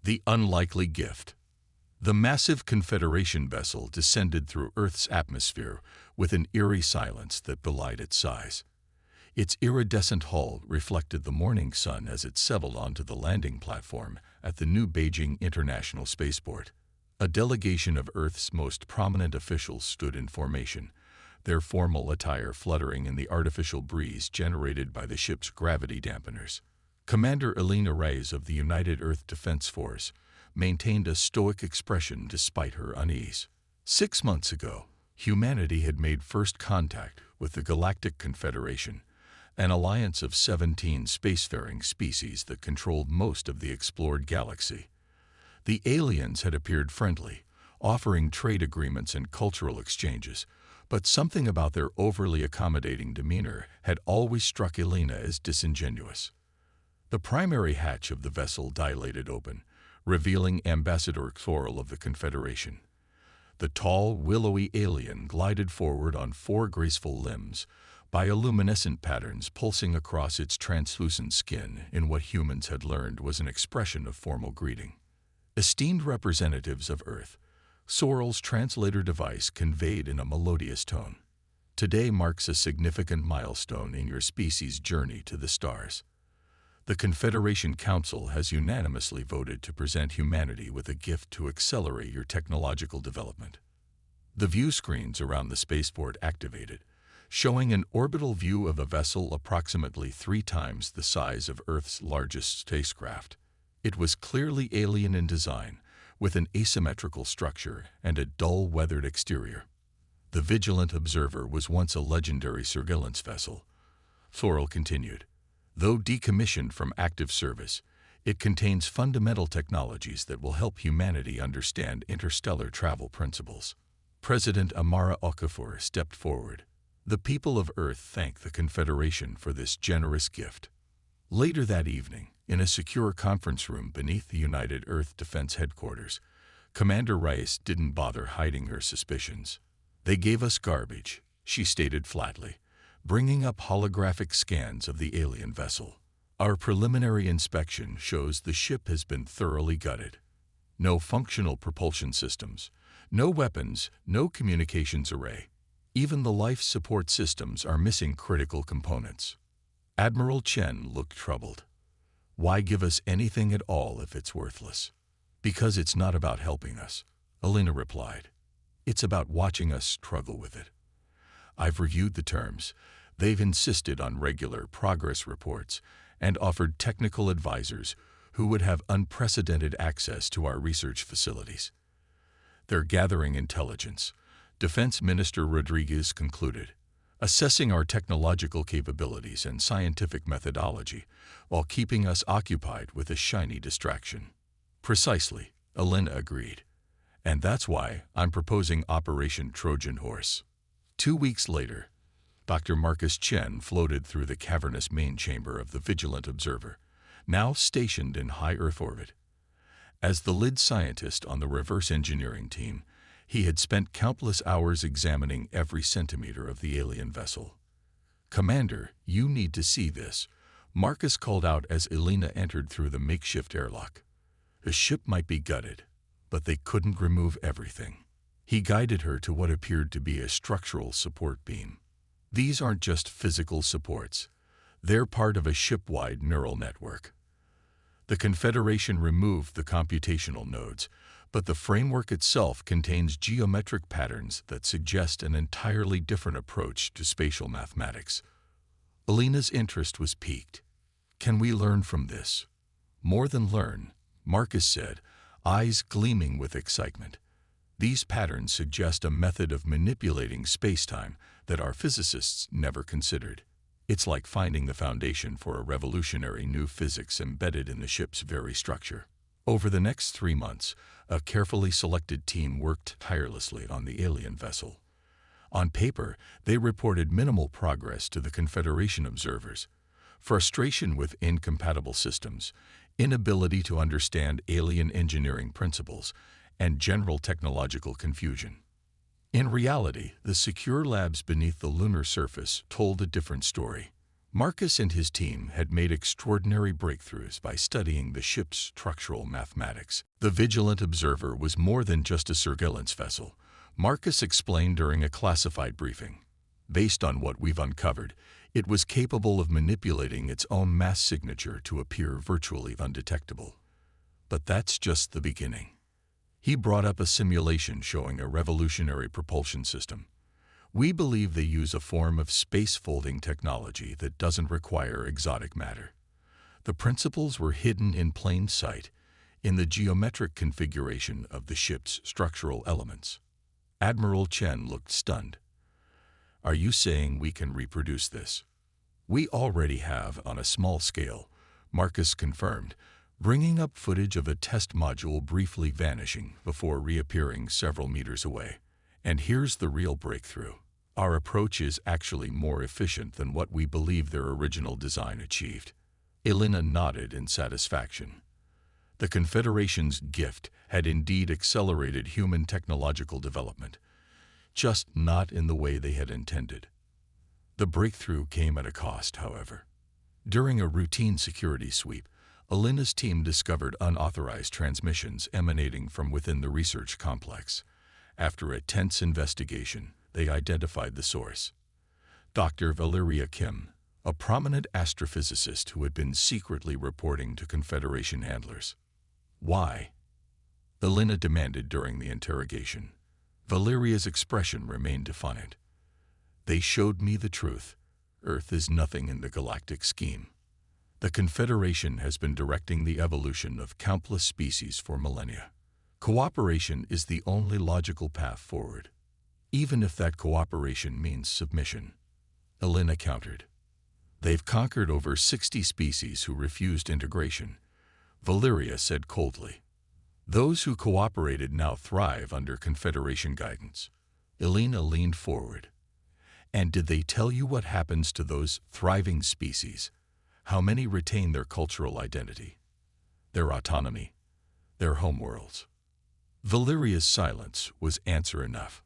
The unlikely gift. The massive Confederation vessel descended through Earth's atmosphere with an eerie silence that belied its size. Its iridescent hull reflected the morning sun as it settled onto the landing platform at the new Beijing International Spaceport. A delegation of Earth's most prominent officials stood in formation, their formal attire fluttering in the artificial breeze generated by the ship's gravity dampeners. Commander Elena Reyes of the United Earth Defense Force maintained a stoic expression despite her unease. 6 months ago, humanity had made first contact with the Galactic Confederation, an alliance of 17 spacefaring species that controlled most of the explored galaxy. The aliens had appeared friendly, offering trade agreements and cultural exchanges, but something about their overly accommodating demeanor had always struck Elena as disingenuous. The primary hatch of the vessel dilated open, revealing Ambassador Thorl of the Confederation. The tall, willowy alien glided forward on 4 graceful limbs, bioluminescent patterns pulsing across its translucent skin in what humans had learned was an expression of formal greeting. Esteemed representatives of Earth, Sorrel's translator device conveyed in a melodious tone. Today marks a significant milestone in your species' journey to the stars. The Confederation Council has unanimously voted to present humanity with a gift to accelerate your technological development. The view screens around the spaceport activated, showing an orbital view of a vessel approximately 3 times the size of Earth's largest spacecraft. It was clearly alien in design, with an asymmetrical structure and a dull, weathered exterior. The Vigilant Observer was once a legendary surveillance vessel. Thorl continued. Though decommissioned from active service, it contains fundamental technologies that will help humanity understand interstellar travel principles. President Amara Okafor stepped forward. The people of Earth thank the Confederation for this generous gift. Later that evening, in a secure conference room beneath the United Earth Defense Headquarters, Commander Rice didn't bother hiding her suspicions. "They gave us garbage," she stated flatly, bringing up holographic scans of the alien vessel. "Our preliminary inspection shows the ship has been thoroughly gutted. No functional propulsion systems, no weapons, no communications array. Even the life support systems are missing critical components." Admiral Chen looked troubled. "Why give us anything at all if it's worthless?" "Because it's not about helping us," Elena replied. "It's about watching us struggle with it. I've reviewed the terms. They've insisted on regular progress reports and offered technical advisors who would have unprecedented access to our research facilities. They're gathering intelligence," Defense Minister Rodriguez concluded, "assessing our technological capabilities and scientific methodology while keeping us occupied with a shiny distraction." "Precisely," Elena agreed. "And that's why I'm proposing Operation Trojan Horse." 2 weeks later, Dr. Marcus Chen floated through the cavernous main chamber of the Vigilant Observer, now stationed in high Earth orbit. As the lead scientist on the reverse engineering team, he had spent countless hours examining every centimeter of the alien vessel. "Commander, you need to see this," Marcus called out as Elena entered through the makeshift airlock. "The ship might be gutted, but they couldn't remove everything." He guided her to what appeared to be a structural support beam. "These aren't just physical supports. They're part of a ship-wide neural network. The Confederation removed the computational nodes, but the framework itself contains geometric patterns that suggest an entirely different approach to spatial mathematics." Elena's interest was piqued. "Can we learn from this?" "More than learn," Marcus said, eyes gleaming with excitement. "These patterns suggest a method of manipulating space-time that our physicists never considered. It's like finding the foundation for a revolutionary new physics embedded in the ship's very structure." Over the next 3 months, a carefully selected team worked tirelessly on the alien vessel. On paper, they reported minimal progress to the Confederation observers: frustration with incompatible systems, inability to understand alien engineering principles, and general technological confusion. In reality, the secure labs beneath the lunar surface told a different story. Marcus and his team had made extraordinary breakthroughs by studying the ship's structural mathematics. The Vigilant Observer was more than just a surveillance vessel, Marcus explained during a classified briefing. Based on what we've uncovered, it was capable of manipulating its own mass signature to appear virtually undetectable. But that's just the beginning. He brought up a simulation showing a revolutionary propulsion system. We believe they use a form of space-folding technology that doesn't require exotic matter. The principles were hidden in plain sight in the geometric configuration of the ship's structural elements. Admiral Chen looked stunned. Are you saying we can reproduce this? We already have on a small scale, Marcus confirmed, bringing up footage of a test module briefly vanishing before reappearing several meters away. And here's the real breakthrough. Our approach is actually more efficient than what we believe their original design achieved. Elena nodded in satisfaction. The Confederation's gift had indeed accelerated human technological development, just not in the way they had intended. The breakthrough came at a cost, however. During a routine security sweep, Elena's team discovered unauthorized transmissions emanating from within the research complex. After a tense investigation, they identified the source. Dr. Valeria Kim, a prominent astrophysicist who had been secretly reporting to Confederation handlers. Why? Elena demanded during the interrogation. Valeria's expression remained defiant. They showed me the truth. Earth is nothing in the galactic scheme. The Confederation has been directing the evolution of countless species for millennia. Cooperation is the only logical path forward, even if that cooperation means submission. Elena countered. They've conquered over 60 species who refused integration, Valeria said coldly. Those who cooperated now thrive under Confederation guidance. Elena leaned forward. And did they tell you what happens to those thriving species? How many retain their cultural identity, their autonomy, their homeworlds? Valeria's silence was answer enough.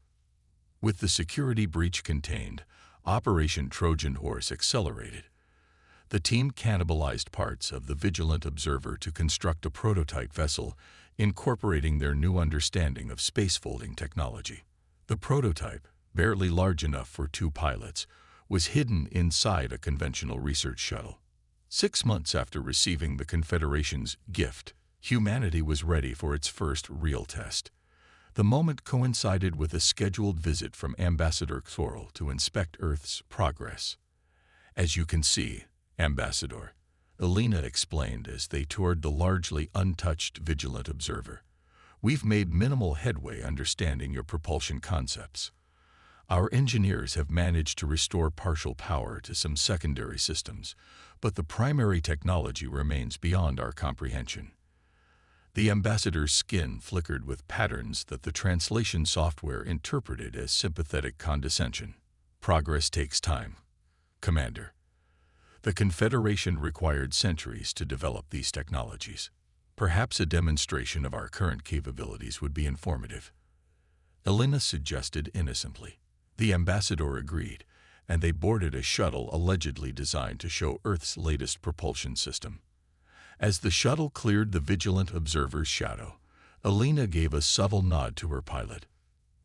With the security breach contained, Operation Trojan Horse accelerated. The team cannibalized parts of the Vigilant Observer to construct a prototype vessel incorporating their new understanding of spacefolding technology. The prototype, barely large enough for 2 pilots, was hidden inside a conventional research shuttle. 6 months after receiving the Confederation's gift, humanity was ready for its first real test. The moment coincided with a scheduled visit from Ambassador Thorl to inspect Earth's progress. As you can see, Ambassador, Elena explained as they toured the largely untouched Vigilant Observer, we've made minimal headway understanding your propulsion concepts. Our engineers have managed to restore partial power to some secondary systems, but the primary technology remains beyond our comprehension. The ambassador's skin flickered with patterns that the translation software interpreted as sympathetic condescension. Progress takes time, Commander. The Confederation required centuries to develop these technologies. Perhaps a demonstration of our current capabilities would be informative. Elena suggested innocently. The ambassador agreed, and they boarded a shuttle allegedly designed to show Earth's latest propulsion system. As the shuttle cleared the Vigilant Observer's shadow, Elena gave a subtle nod to her pilot.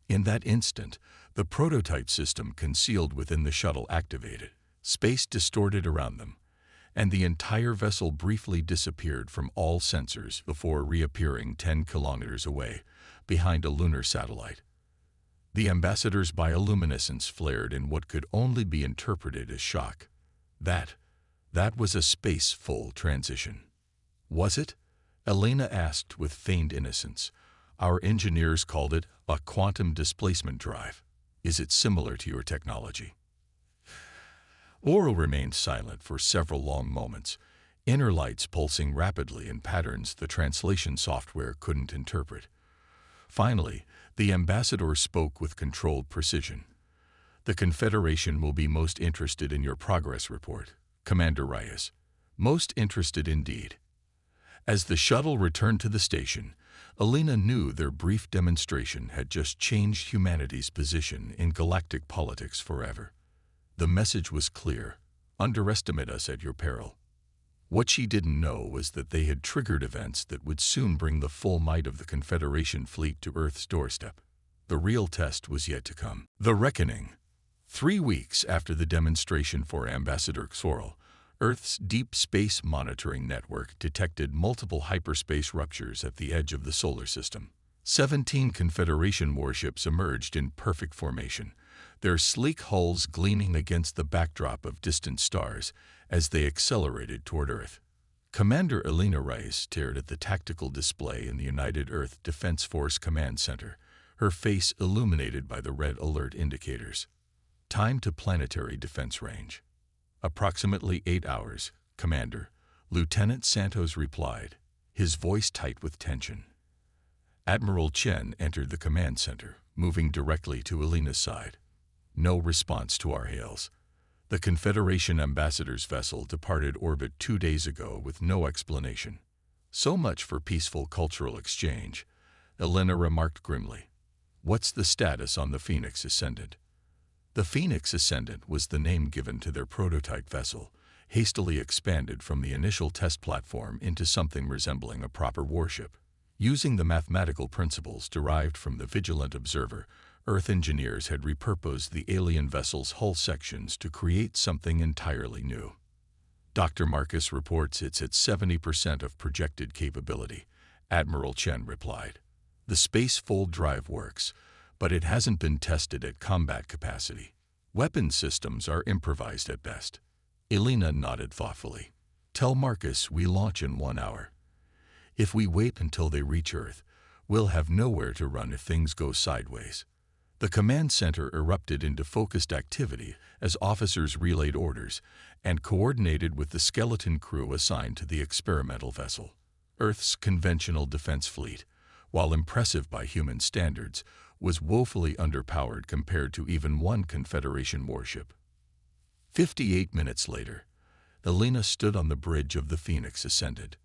In that instant, the prototype system concealed within the shuttle activated. Space distorted around them, and the entire vessel briefly disappeared from all sensors before reappearing 10 kilometers away, behind a lunar satellite. The ambassador's bioluminescence flared in what could only be interpreted as shock. That was a space-full transition. Was it? Elena asked with feigned innocence. Our engineers called it a quantum displacement drive. Is it similar to your technology? Oral remained silent for several long moments, inner lights pulsing rapidly in patterns the translation software couldn't interpret. Finally, the ambassador spoke with controlled precision. The Confederation will be most interested in your progress report, Commander Reyes. Most interested indeed. As the shuttle returned to the station, Elena knew their brief demonstration had just changed humanity's position in galactic politics forever. The message was clear. Underestimate us at your peril. What she didn't know was that they had triggered events that would soon bring the full might of the Confederation fleet to Earth's doorstep. The real test was yet to come. The Reckoning. 3 weeks after the demonstration for Ambassador Xorl, Earth's Deep Space Monitoring Network detected multiple hyperspace ruptures at the edge of the solar system. 17 Confederation warships emerged in perfect formation, their sleek hulls gleaming against the backdrop of distant stars as they accelerated toward Earth. Commander Elena Rice stared at the tactical display in the United Earth Defense Force Command Center, her face illuminated by the red alert indicators. Time to planetary defense range. Approximately 8 hours, Commander, Lieutenant Santos replied, his voice tight with tension. Admiral Chen entered the command center, moving directly to Elena's side. No response to our hails. The Confederation ambassador's vessel departed orbit 2 days ago with no explanation. So much for peaceful cultural exchange, Elena remarked grimly. What's the status on the Phoenix Ascendant? The Phoenix Ascendant was the name given to their prototype vessel, hastily expanded from the initial test platform into something resembling a proper warship. Using the mathematical principles derived from the Vigilant Observer, Earth engineers had repurposed the alien vessel's hull sections to create something entirely new. Dr. Marcus reports it's at 70% of projected capability, Admiral Chen replied. The space fold drive works, but it hasn't been tested at combat capacity. Weapon systems are improvised at best. Elena nodded thoughtfully. Tell Marcus we launch in 1 hour. If we wait until they reach Earth, we'll have nowhere to run if things go sideways. The command center erupted into focused activity as officers relayed orders and coordinated with the skeleton crew assigned to the experimental vessel. Earth's conventional defense fleet, while impressive by human standards, was woefully underpowered compared to even one Confederation warship. 58 minutes later, Elena stood on the bridge of the Phoenix Ascendant.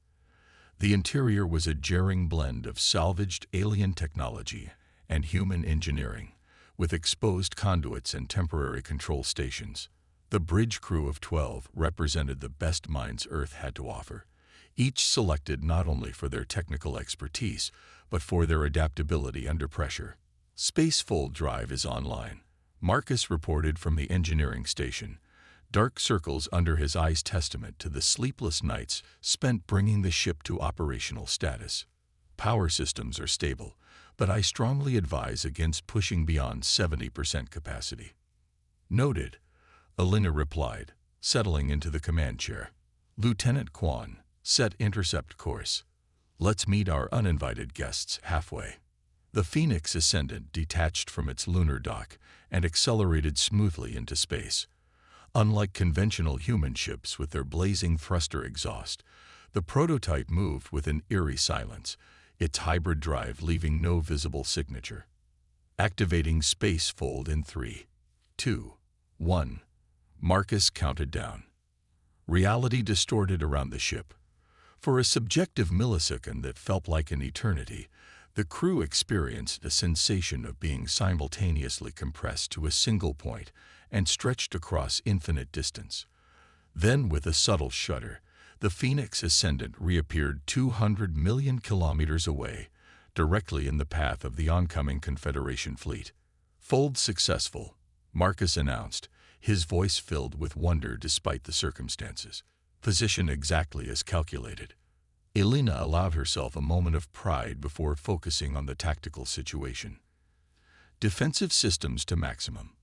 The interior was a jarring blend of salvaged alien technology and human engineering, with exposed conduits and temporary control stations. The bridge crew of 12 represented the best minds Earth had to offer, each selected not only for their technical expertise, but for their adaptability under pressure. Space Fold Drive is online, Marcus reported from the engineering station, dark circles under his eyes testament to the sleepless nights spent bringing the ship to operational status. Power systems are stable, but I strongly advise against pushing beyond 70% capacity. Noted, Elena replied, settling into the command chair. Lieutenant Quan, set intercept course. Let's meet our uninvited guests halfway. The Phoenix Ascendant detached from its lunar dock and accelerated smoothly into space. Unlike conventional human ships with their blazing thruster exhaust, the prototype moved with an eerie silence, its hybrid drive leaving no visible signature. Activating Space Fold in 3, 2, 1. Marcus counted down. Reality distorted around the ship. For a subjective millisecond that felt like an eternity, the crew experienced a sensation of being simultaneously compressed to a single point and stretched across infinite distance. Then, with a subtle shudder, the Phoenix Ascendant reappeared 200 million kilometers away, directly in the path of the oncoming Confederation fleet. Fold successful, Marcus announced, his voice filled with wonder despite the circumstances. Position exactly as calculated. Elena allowed herself a moment of pride before focusing on the tactical situation. Defensive systems to maximum.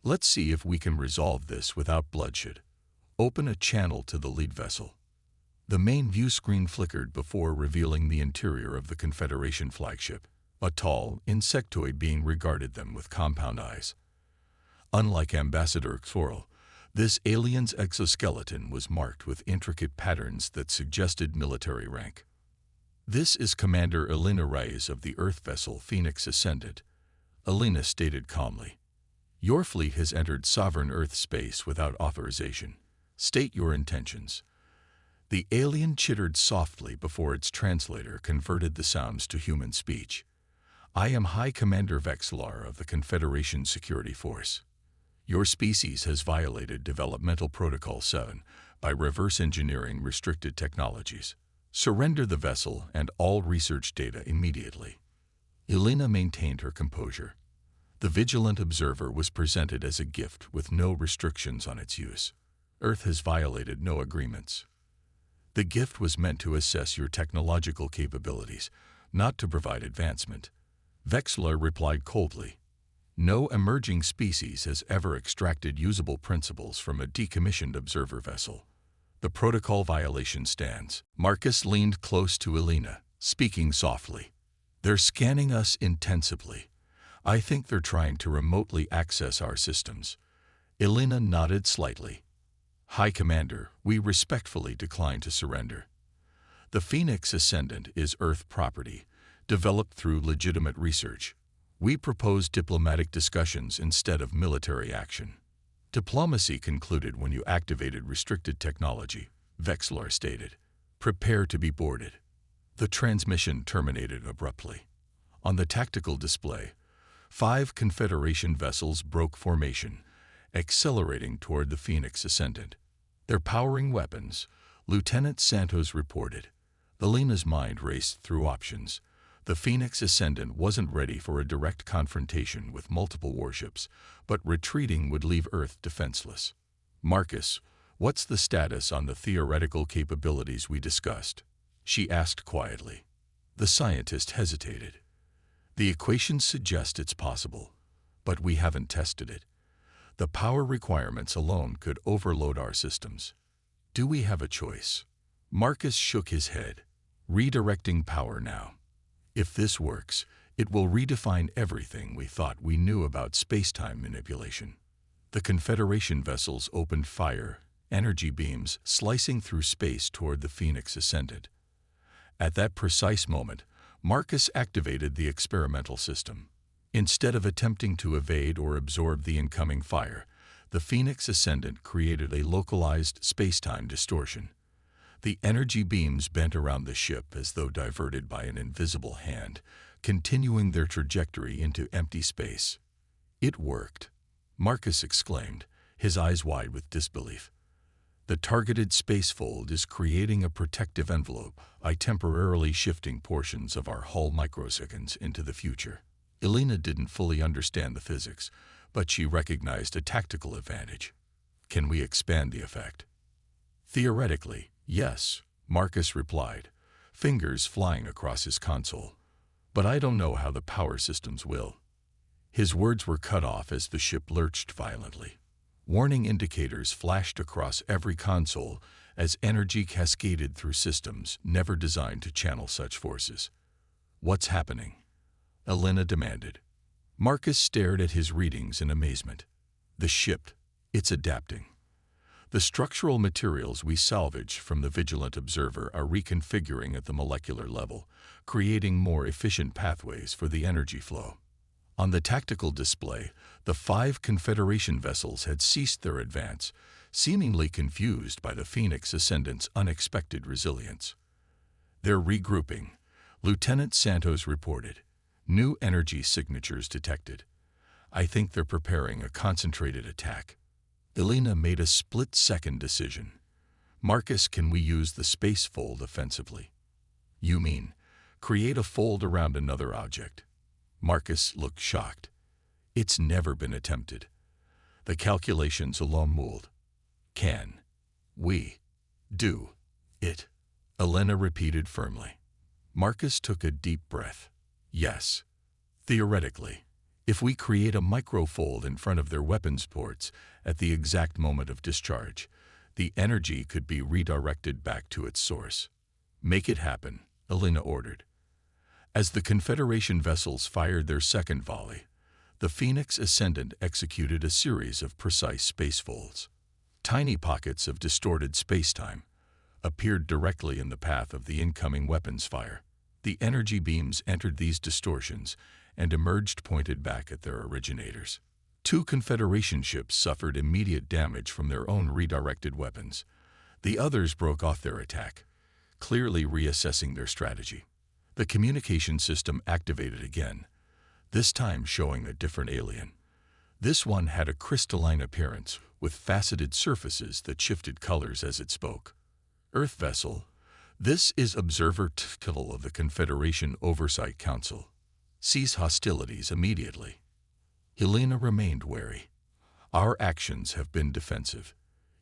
Let's see if we can resolve this without bloodshed. Open a channel to the lead vessel. The main view screen flickered before revealing the interior of the Confederation flagship, a tall insectoid being regarded them with compound eyes. Unlike Ambassador Xorl, this alien's exoskeleton was marked with intricate patterns that suggested military rank. This is Commander Elena Reyes of the Earth vessel Phoenix Ascendant, Elena stated calmly. Your fleet has entered sovereign Earth space without authorization. State your intentions. The alien chittered softly before its translator converted the sounds to human speech. I am High Commander Vexlar of the Confederation Security Force. Your species has violated Developmental Protocol 7 by reverse engineering restricted technologies. Surrender the vessel and all research data immediately. Elena maintained her composure. The vigilant observer was presented as a gift with no restrictions on its use. Earth has violated no agreements. The gift was meant to assess your technological capabilities, not to provide advancement. Vexler replied coldly. No emerging species has ever extracted usable principles from a decommissioned observer vessel. The protocol violation stands. Marcus leaned close to Elena, speaking softly. They're scanning us intensively. I think they're trying to remotely access our systems. Elena nodded slightly. High Commander, we respectfully decline to surrender. The Phoenix Ascendant is Earth property, developed through legitimate research. We propose diplomatic discussions instead of military action. Diplomacy concluded when you activated restricted technology, Vexler stated. Prepare to be boarded. The transmission terminated abruptly. On the tactical display, 5 Confederation vessels broke formation, accelerating toward the Phoenix Ascendant. They're powering weapons, Lieutenant Santos reported. Elena's mind raced through options. The Phoenix Ascendant wasn't ready for a direct confrontation with multiple warships, but retreating would leave Earth defenseless. Marcus, what's the status on the theoretical capabilities we discussed? She asked quietly. The scientist hesitated. The equations suggest it's possible, but we haven't tested it. The power requirements alone could overload our systems. Do we have a choice? Marcus shook his head. Redirecting power now. If this works, it will redefine everything we thought we knew about space-time manipulation. The Confederation vessels opened fire, energy beams slicing through space toward the Phoenix Ascendant. At that precise moment, Marcus activated the experimental system. Instead of attempting to evade or absorb the incoming fire, the Phoenix Ascendant created a localized space-time distortion. The energy beams bent around the ship as though diverted by an invisible hand, continuing their trajectory into empty space. It worked, Marcus exclaimed, his eyes wide with disbelief. The targeted spacefold is creating a protective envelope by temporarily shifting portions of our hull microseconds into the future. Elena didn't fully understand the physics, but she recognized a tactical advantage. Can we expand the effect? Theoretically, yes, Marcus replied, fingers flying across his console. But I don't know how the power systems will. His words were cut off as the ship lurched violently. Warning indicators flashed across every console as energy cascaded through systems never designed to channel such forces. What's happening? Elena demanded. Marcus stared at his readings in amazement. The ship, it's adapting. The structural materials we salvage from the Vigilant Observer are reconfiguring at the molecular level, creating more efficient pathways for the energy flow. On the tactical display, the 5 Confederation vessels had ceased their advance, seemingly confused by the Phoenix Ascendant's unexpected resilience. They're regrouping, Lieutenant Santos reported. New energy signatures detected. I think they're preparing a concentrated attack. Elena made a split-second decision. Marcus, can we use the space fold offensively? You mean, create a fold around another object? Marcus looked shocked. It's never been attempted. The calculations alone mold. Can we do it? Elena repeated firmly. Marcus took a deep breath. Yes. Theoretically, if we create a microfold in front of their weapons ports at the exact moment of discharge, the energy could be redirected back to its source. Make it happen, Elena ordered. As the Confederation vessels fired their second volley, the Phoenix Ascendant executed a series of precise space folds. Tiny pockets of distorted spacetime appeared directly in the path of the incoming weapons fire. The energy beams entered these distortions and emerged pointed back at their originators. 2 Confederation ships suffered immediate damage from their own redirected weapons. The others broke off their attack, clearly reassessing their strategy. The communication system activated again, this time showing a different alien. This one had a crystalline appearance, with faceted surfaces that shifted colors as it spoke. Earth vessel. This is Observer Title of the Confederation Oversight Council. Cease hostilities immediately. Helena remained wary. Our actions have been defensive.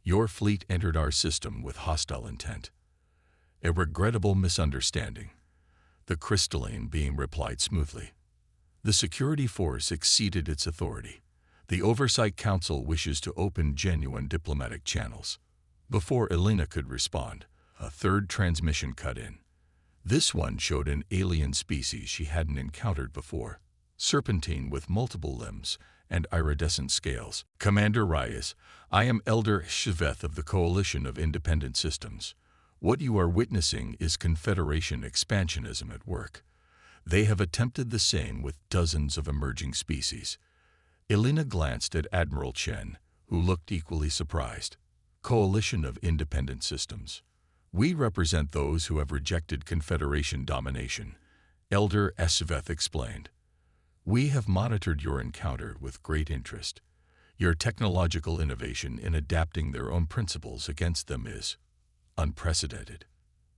Your fleet entered our system with hostile intent. A regrettable misunderstanding. The crystalline being replied smoothly. The security force exceeded its authority. The Oversight Council wishes to open genuine diplomatic channels. Before Helena could respond, a third transmission cut in. This one showed an alien species she hadn't encountered before. Serpentine with multiple limbs and iridescent scales. Commander Reyes, I am Elder Shveth of the Coalition of Independent Systems. What you are witnessing is Confederation expansionism at work. They have attempted the same with dozens of emerging species. Elena glanced at Admiral Chen, who looked equally surprised. Coalition of Independent Systems. We represent those who have rejected Confederation domination, Elder Shveth explained. We have monitored your encounter with great interest. Your technological innovation in adapting their own principles against them is unprecedented.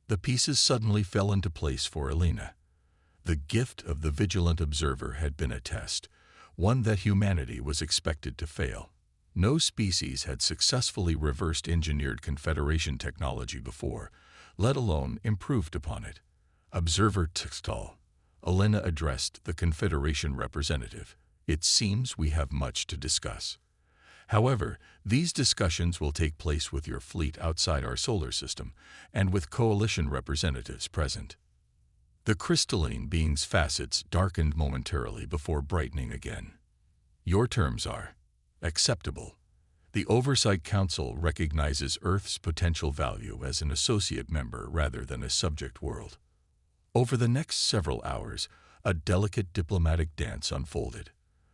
The pieces suddenly fell into place for Helena. The gift of the vigilant observer had been a test, one that humanity was expected to fail. No species had successfully reversed engineered Confederation technology before, let alone improved upon it. Observer Tixtal. Helena addressed the Confederation representative. It seems we have much to discuss. However, these discussions will take place with your fleet outside our solar system and with Coalition representatives present. The crystalline being's facets darkened momentarily before brightening again. Your terms are acceptable. The Oversight Council recognizes Earth's potential value as an associate member rather than a subject world. Over the next several hours, a delicate diplomatic dance unfolded.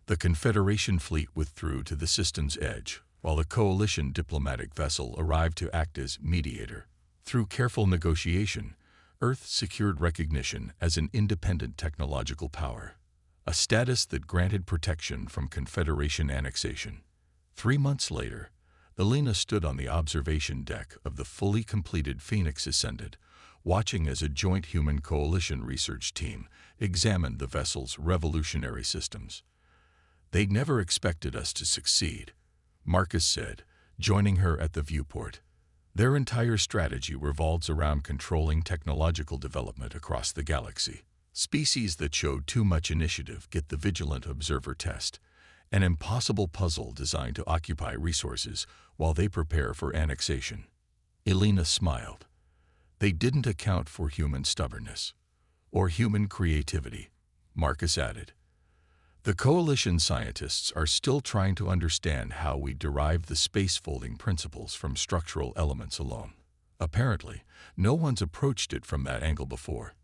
The Confederation fleet withdrew to the system's edge, while the Coalition diplomatic vessel arrived to act as mediator. Through careful negotiation, Earth secured recognition as an independent technological power, a status that granted protection from Confederation annexation. 3 months later, Helena stood on the observation deck of the fully completed Phoenix Ascendant, watching as a joint human coalition research team examined the vessel's revolutionary systems. They'd never expected us to succeed, Marcus said, joining her at the viewport. Their entire strategy revolves around controlling technological development across the galaxy. Species that showed too much initiative get the Vigilant Observer test, an impossible puzzle designed to occupy resources while they prepare for annexation. Helena smiled. They didn't account for human stubbornness or human creativity, Marcus added. The Coalition scientists are still trying to understand how we derive the space-folding principles from structural elements alone. Apparently, no one's approached it from that angle before.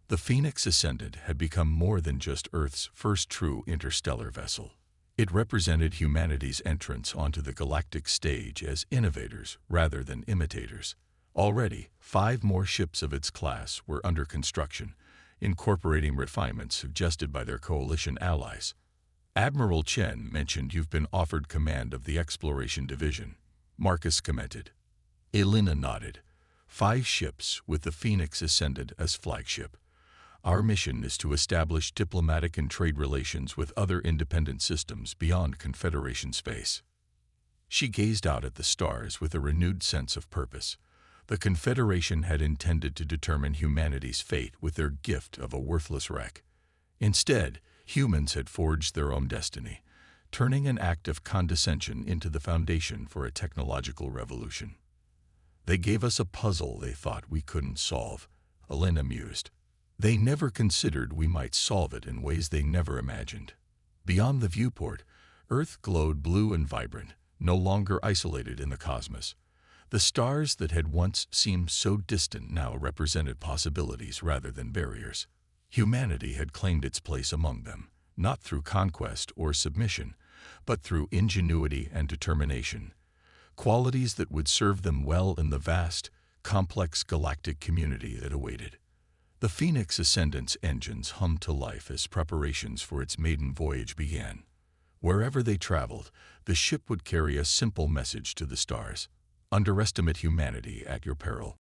The Phoenix Ascendant had become more than just Earth's first true interstellar vessel. It represented humanity's entrance onto the galactic stage as innovators rather than imitators. Already, 5 more ships of its class were under construction, incorporating refinements suggested by their coalition allies. Admiral Chen mentioned you've been offered command of the Exploration Division, Marcus commented. Helena nodded. 5 ships with the Phoenix Ascendant as flagship. Our mission is to establish diplomatic and trade relations with other independent systems beyond Confederation space. She gazed out at the stars with a renewed sense of purpose. The Confederation had intended to determine humanity's fate with their gift of a worthless wreck. Instead, humans had forged their own destiny, turning an act of condescension into the foundation for a technological revolution. They gave us a puzzle they thought we couldn't solve, Helena mused. They never considered we might solve it in ways they never imagined. Beyond the viewport, Earth glowed blue and vibrant, no longer isolated in the cosmos. The stars that had once seemed so distant now represented possibilities rather than barriers. Humanity had claimed its place among them, not through conquest or submission, but through ingenuity and determination, qualities that would serve them well in the vast, complex galactic community that awaited. The Phoenix Ascendant's engines hummed to life as preparations for its maiden voyage began. Wherever they traveled, the ship would carry a simple message to the stars: underestimate humanity at your peril.